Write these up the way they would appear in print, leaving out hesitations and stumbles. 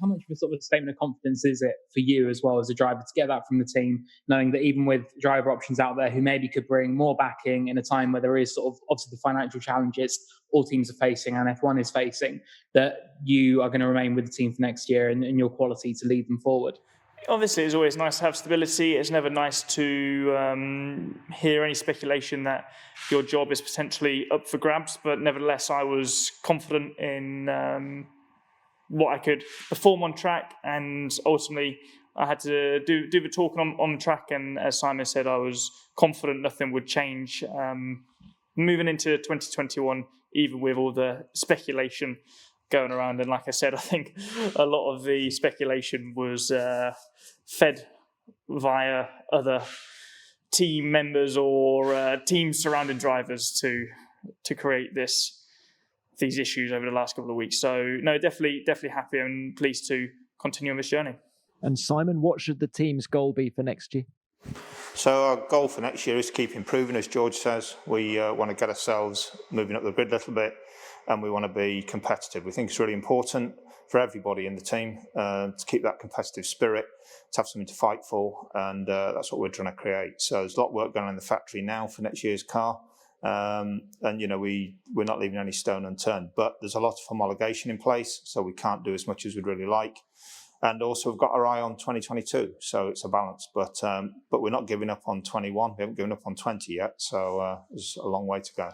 how much of a sort of a statement of confidence is it for you as well as a driver to get that from the team, knowing that even with driver options out there who maybe could bring more backing in a time where there is sort of obviously the financial challenges all teams are facing and F1 is facing, that you are going to remain with the team for next year and your quality to lead them forward? Obviously, it's always nice to have stability. It's never nice to hear any speculation that your job is potentially up for grabs. But nevertheless, I was confident in what I could perform on track, and ultimately, I had to do the talking on the track. And as Simon said, I was confident nothing would change moving into 2021, even with all the speculation going around. And like I said, I think a lot of the speculation was fed via other team members or teams surrounding drivers to create these issues over the last couple of weeks. So no, definitely happy and pleased to continue on this journey. And Simon, what should the team's goal be for next year? So our goal for next year is to keep improving, as George says. We want to get ourselves moving up the grid a little bit, and we want to be competitive. We think it's really important for everybody in the team to keep that competitive spirit, to have something to fight for, and that's what we're trying to create. So there's a lot of work going on in the factory now for next year's car, and we're not leaving any stone unturned. But there's a lot of homologation in place, so we can't do as much as we'd really like. And also we've got our eye on 2022, so it's a balance. But we're not giving up on 21. We haven't given up on 20 yet, so there's a long way to go.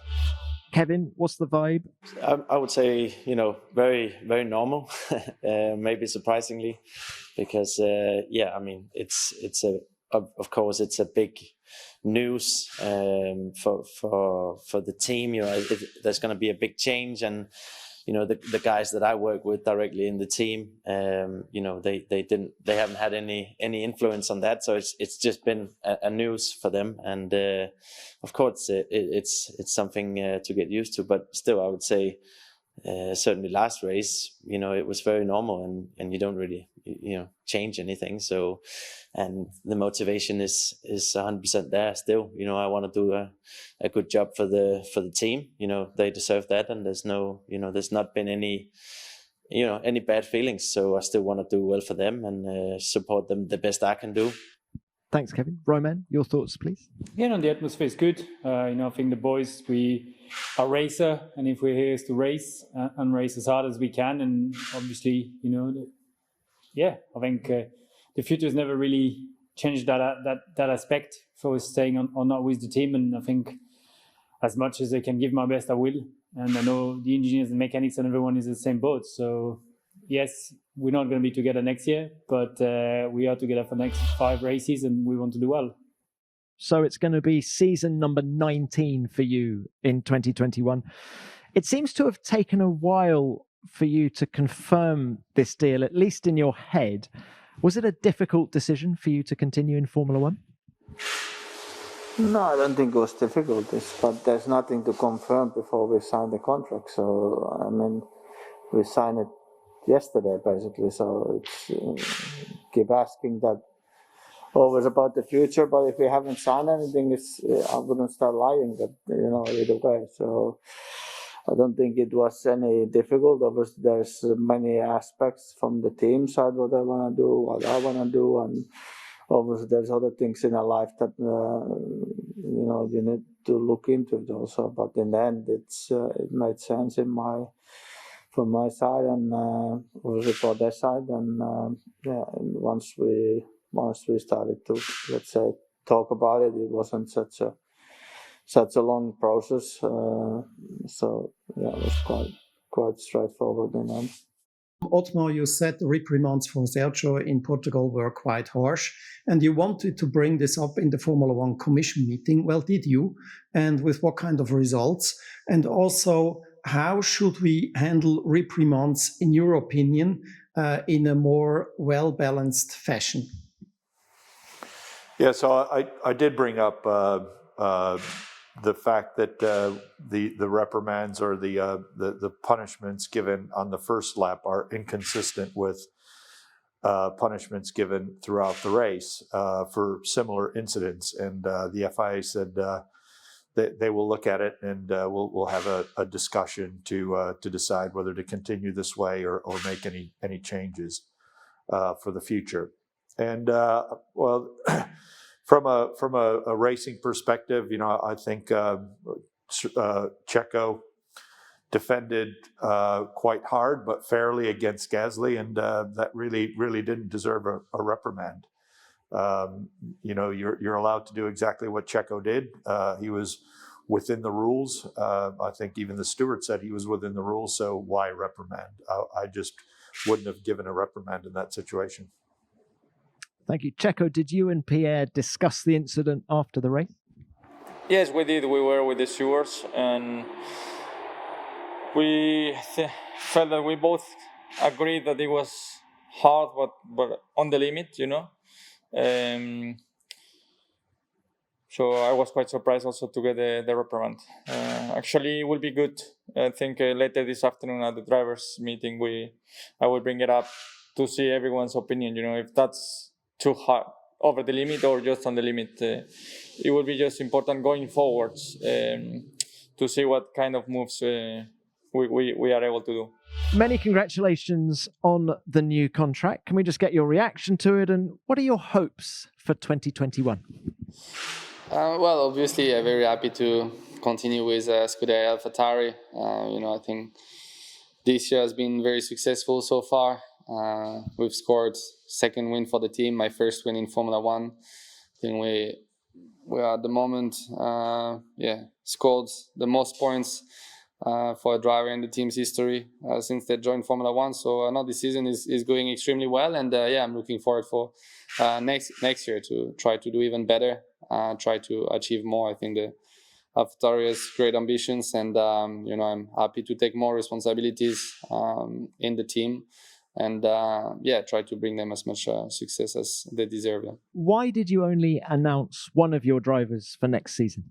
Kevin, what's the vibe? I would say, very, very normal, maybe surprisingly, because of course it's a big news for the team. There's going to be a big change, and the guys that I work with directly in the team, they haven't had any influence on that, so it's just been a news for them, and of course it's something to get used to. But still, I would say certainly last race, it was very normal, and you don't really change anything. So, and the motivation is 100% there still. I want to do a good job for the team. They deserve that, and there's not been any bad feelings. So I still want to do well for them and support them the best I can do. Thanks, Kevin. Roman, your thoughts, please. Yeah, no, the atmosphere is good. I think the boys, we are racer, and if we're here is to race and race as hard as we can. And obviously, I think the future has never really changed that aspect for staying on or not with the team. And I think as much as I can give my best, I will. And I know the engineers and mechanics and everyone is in the same boat. So yes, we're not going to be together next year, but we are together for the next 5 races, and we want to do well. So it's going to be season number 19 for you in 2021. It seems to have taken a while for you to confirm this deal, at least in your head. Was it a difficult decision for you to continue in Formula One? No, I don't think it was difficult, but there's nothing to confirm before we sign the contract. So, we signed it yesterday, basically. So it's keep asking that always about the future, but if we haven't signed anything, I wouldn't start lying. But either way, so I don't think it was any difficult. Obviously, there's many aspects from the team side what I want to do, what I want to do, and obviously there's other things in our life that you need to look into it also. But in the end, it made sense from my side and obviously for their side. And and once we started to, let's say, talk about it, it wasn't such a long process. So it was quite straightforward in the end. Otmar, you said the reprimands from Sergio in Portugal were quite harsh, and you wanted to bring this up in the Formula One Commission meeting. Well, did you? And with what kind of results? And also, how should we handle reprimands, in your opinion, in a more well-balanced fashion? Yeah, so I did bring up the fact that the reprimands or the punishments given on the first lap are inconsistent with punishments given throughout the race for similar incidents, and the FIA said they will look at it and we'll have a discussion to decide whether to continue this way or make any changes. for the future. And well, from a racing perspective, I think Checo defended quite hard but fairly against Gasly, and that really didn't deserve a reprimand. You're allowed to do exactly what Checo did. He was within the rules. I think even the steward said he was within the rules, so why reprimand? I just wouldn't have given a reprimand in that situation. Thank you. Checo, did you and Pierre discuss the incident after the race? Yes, we did. We were with the stewards, and we felt that we both agreed that it was hard, but on the limit, So I was quite surprised also to get the reprimand. Actually, it will be good. I think later this afternoon at the drivers' meeting, I will bring it up to see everyone's opinion. If that's too hard, over the limit or just on the limit. It will be just important going forwards to see what kind of moves we are able to do. Many congratulations on the new contract. Can we just get your reaction to it, and what are your hopes for 2021? Well, obviously, I'm very happy to continue with Scuderia AlphaTauri. I think this year has been very successful so far. We've scored second win for the team, my first win in Formula One. I think we are at the moment, scored the most points for a driver in the team's history since they joined Formula One. So I know this season is going extremely well, and I'm looking forward for next year to try to do even better, try to achieve more. I think the AlphaTauri has great ambitions, and I'm happy to take more responsibilities in the team, and try to bring them as much success as they deserve. Why did you only announce one of your drivers for next season?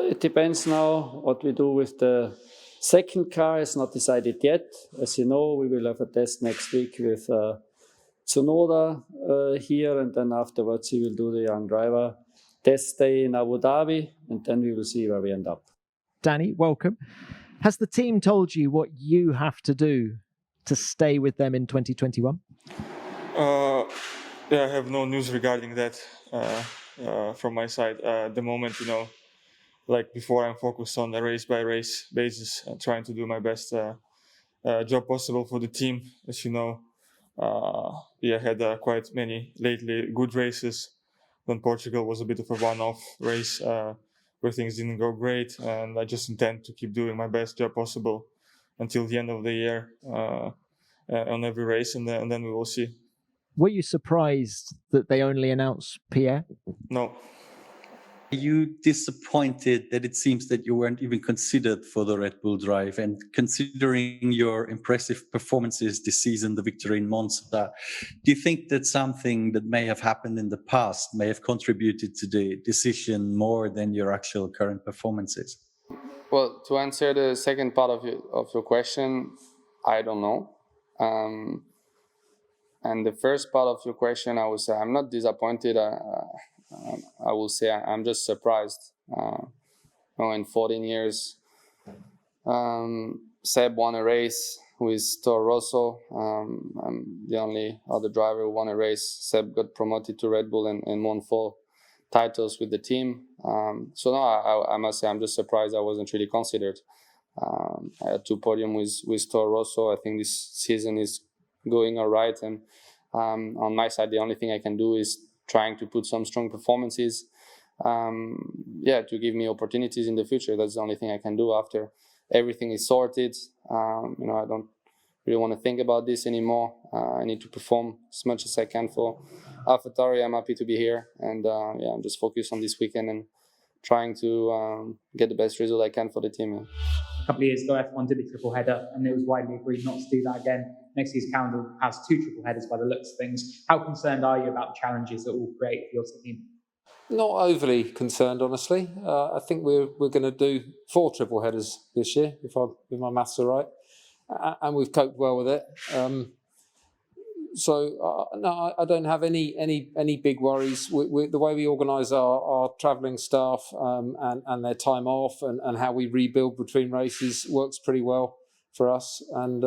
It depends now what we do with the second car. It's not decided yet. As you know, we will have a test next week with Tsunoda here, and then afterwards he will do the young driver test day in Abu Dhabi, and then we will see where we end up. Danny, welcome. Has the team told you what you have to do to stay with them in 2021? I have no news regarding that from my side. At the moment, like before, I'm focused on a race-by-race basis, trying to do my best job possible for the team. As you know, we had quite many lately good races. Then Portugal was a bit of a one-off race where things didn't go great, and I just intend to keep doing my best job possible until the end of the year on every race, and then we will see. Were you surprised that they only announced Pierre? No. Are you disappointed that it seems that you weren't even considered for the Red Bull drive? And considering your impressive performances this season, the victory in Monza, do you think that something that may have happened in the past may have contributed to the decision more than your actual current performances? Well, to answer the second part of your question, I don't know. And the first part of your question, I would say I'm not disappointed. I will say I'm just surprised. In 14 years, Seb won a race with Toro Rosso. I'm the only other driver who won a race. Seb got promoted to Red Bull and won 4 titles with the team. I must say I'm just surprised I wasn't really considered. I had 2 podiums with Toro Rosso. I think this season is going all right. And on my side, the only thing I can do is trying to put some strong performances, to give me opportunities in the future. That's the only thing I can do after everything is sorted. I don't really want to think about this anymore. I need to perform as much as I can for AlphaTauri. I'm happy to be here, and I'm just focused on this weekend and trying to get the best result I can for the team. A couple of years ago, F1 did the triple header, and it was widely agreed not to do that again. Next year's calendar has 2 triple headers by the looks of things. How concerned are you about the challenges that will create for your team? Not overly concerned, honestly. I think we're going to do 4 triple headers this year, if my maths are right, and we've coped well with it. No, I don't have any big worries. The way we organise our travelling staff and their time off and how we rebuild between races works pretty well for us. And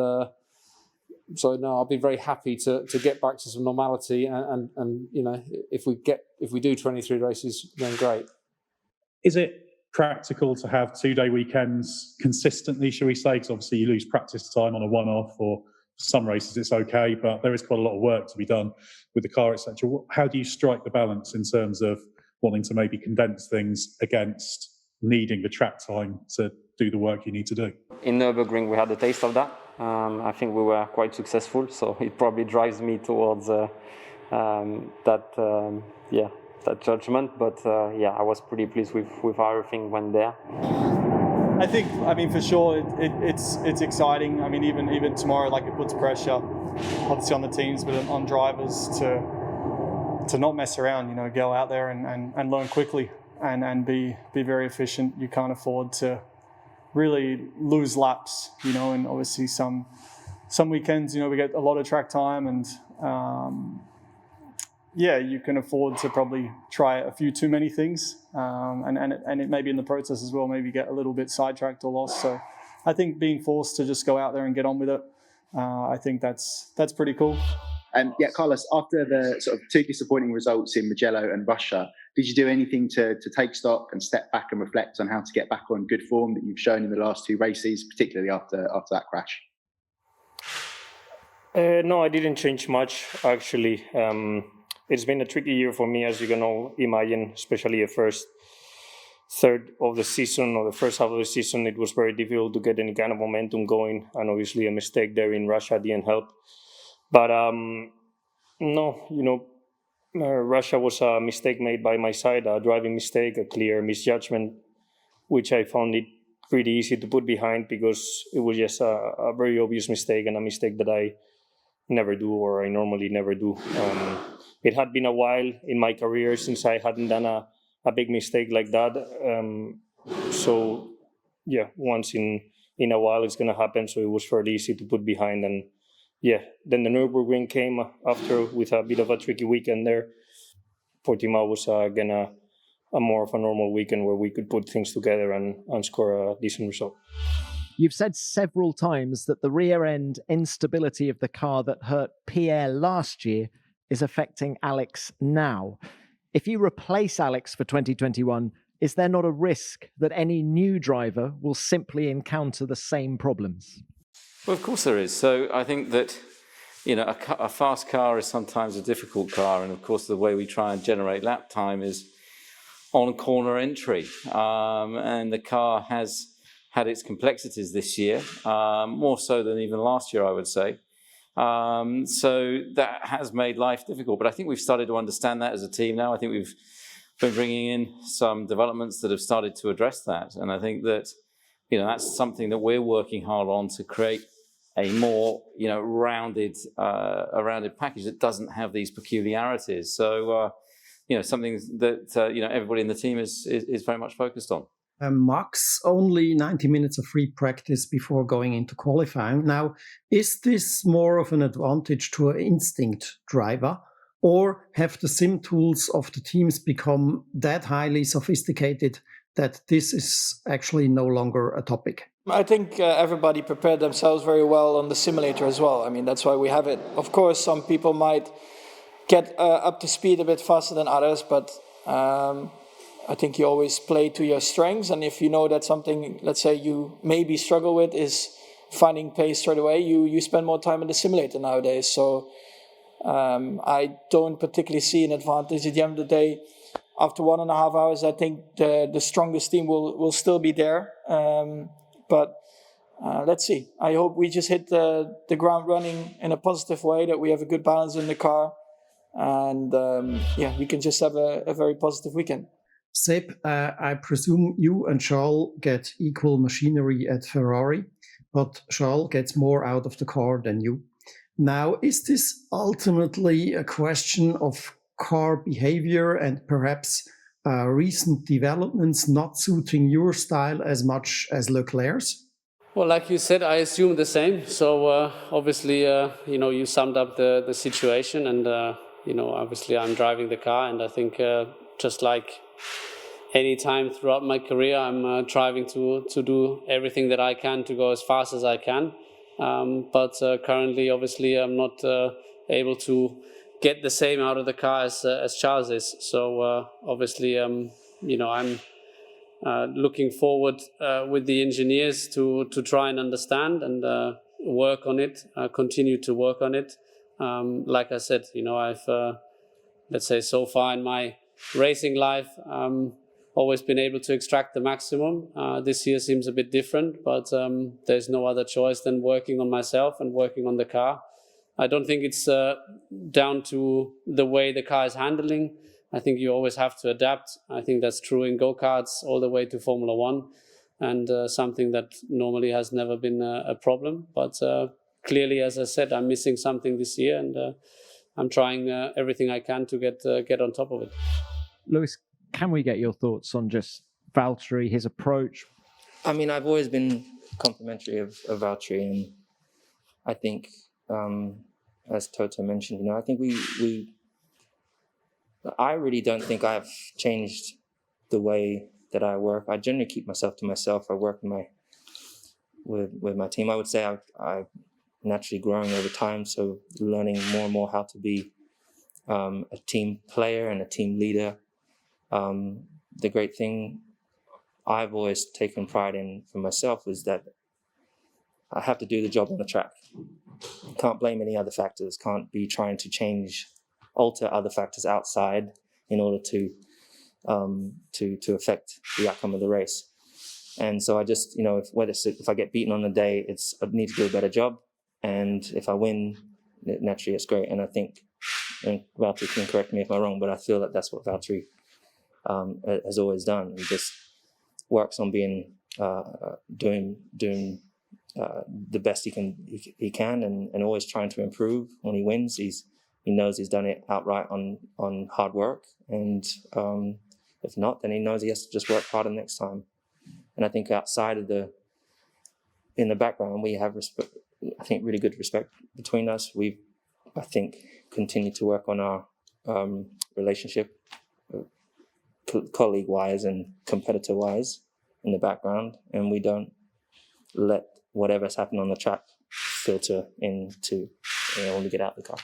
So no, I'll be very happy to get back to some normality, and you know, if we do 23 races, then great. Is it practical to have 2-day weekends consistently, shall we say? Because obviously you lose practice time on a one-off, or some races it's okay, but there is quite a lot of work to be done with the car, etc. How do you strike the balance in terms of wanting to maybe condense things against needing the track time to do the work you need to do? In Nürburgring, we had a taste of that. I think we were quite successful, so it probably drives me towards that judgment. But I was pretty pleased with how everything went there. I mean, for sure, it's exciting. I mean, even tomorrow, like, it puts pressure, obviously, on the teams, but on drivers to not mess around. You know, go out there and learn quickly and be very efficient. You can't afford to really lose laps. You know, and obviously some weekends, you know, we get a lot of track time, and you can afford to probably try a few too many things, and it maybe in the process as well, maybe get a little bit sidetracked or lost. So I think being forced to just go out there and get on with it, I think that's pretty cool. Carlos, after the sort of two disappointing results in Mugello and Russia, did you do anything to take stock and step back and reflect on how to get back on good form that you've shown in the last two races, particularly after that crash? No, I didn't change much, actually. It's been a tricky year for me, as you can all imagine, especially the first third of the season, or the first half of the season. It was very difficult to get any kind of momentum going, and obviously a mistake there in Russia didn't help. But no, you know, Russia was a mistake made by my side, a driving mistake, a clear misjudgment, which I found it pretty easy to put behind, because it was just a very obvious mistake, and a mistake that I never do, or I normally never do. It had been a while in my career since I hadn't done a big mistake like that. So yeah, once in a while it's going to happen. So it was fairly easy to put behind. And yeah, then the Nürburgring came after with a bit of a tricky weekend there. Portimao was again a more of a normal weekend where we could put things together and score a decent result. You've said several times that the rear end instability of the car that hurt Pierre last year is affecting Alex now. If you replace Alex for 2021, is there not a risk that any new driver will simply encounter the same problems? Well, of course there is. So I think that, you know, a fast car is sometimes a difficult car, and of course the way we try and generate lap time is on corner entry, and the car has had its complexities this year, more so than even last year, I would say. So that has made life difficult, but I think we've started to understand that as a team now. I think we've been bringing in some developments that have started to address that, and I think that, you know, that's something that we're working hard on to create a more, you know, rounded package that doesn't have these peculiarities. So, you know, something that you know, everybody in the team is very much focused on. Max, only 90 minutes of free practice before going into qualifying. Now, is this more of an advantage to an instinct driver, or have the sim tools of the teams become that highly sophisticated that this is actually no longer a topic? I think everybody prepared themselves very well on the simulator as well. I mean, that's why we have it. Of course, some people might get up to speed a bit faster than others, but I think you always play to your strengths, and if you know that something, let's say, you maybe struggle with is finding pace straight away, you spend more time in the simulator nowadays. So I don't particularly see an advantage. At the end of the day, after 1.5 hours, I think the strongest team will still be there. But let's see. I hope we just hit the ground running in a positive way, that we have a good balance in the car, and we can just have a very positive weekend. Seb, I presume you and Charles get equal machinery at Ferrari, but Charles gets more out of the car than you. Now, is this ultimately a question of car behavior and perhaps recent developments not suiting your style as much as Leclerc's? Well, like you said, I assume the same. So obviously, you know, you summed up the situation, and you know, obviously I'm driving the car, and I think just like any time throughout my career, I'm striving to do everything that I can to go as fast as I can. But currently, obviously, I'm not able to get the same out of the car as Charles is. So obviously, I'm looking forward with the engineers to try and understand and work on it, continue to work on it. Like I said, I've let's say so far in my racing life, always been able to extract the maximum. This year seems a bit different, but there's no other choice than working on myself and working on the car. I don't think it's down to the way the car is handling. I think you always have to adapt. I think that's true in go-karts all the way to Formula One, and something that normally has never been a problem. But clearly, as I said, I'm missing something this year, and I'm trying everything I can to get on top of it. Lewis, can we get your thoughts on just Valtteri, his approach? I mean, I've always been complimentary of Valtteri, and I think, as Toto mentioned, I think I really don't think I've changed the way that I work. I generally keep myself to myself. I work with my team. I would say I naturally growing over time, so learning more and more how to be a team player and a team leader. The great thing I've always taken pride in for myself is that I have to do the job on the track. Can't blame any other factors. Can't be trying to alter other factors outside in order to affect the outcome of the race. And so I just, if I get beaten on the day, I need to do a better job. And if I win, naturally it's great. And I think, and Valtteri can correct me if I'm wrong, but I feel that that's what Valtteri has always done. He just works on being doing the best he can, and always trying to improve. When he wins, he knows he's done it outright on hard work, and if not, then he knows he has to just work harder next time. And I think outside of in the background, we have respect. I think really good respect between us. We've, I think, continued to work on our relationship, colleague-wise and competitor-wise, in the background, and we don't let whatever's happened on the track filter into when we get out of the car.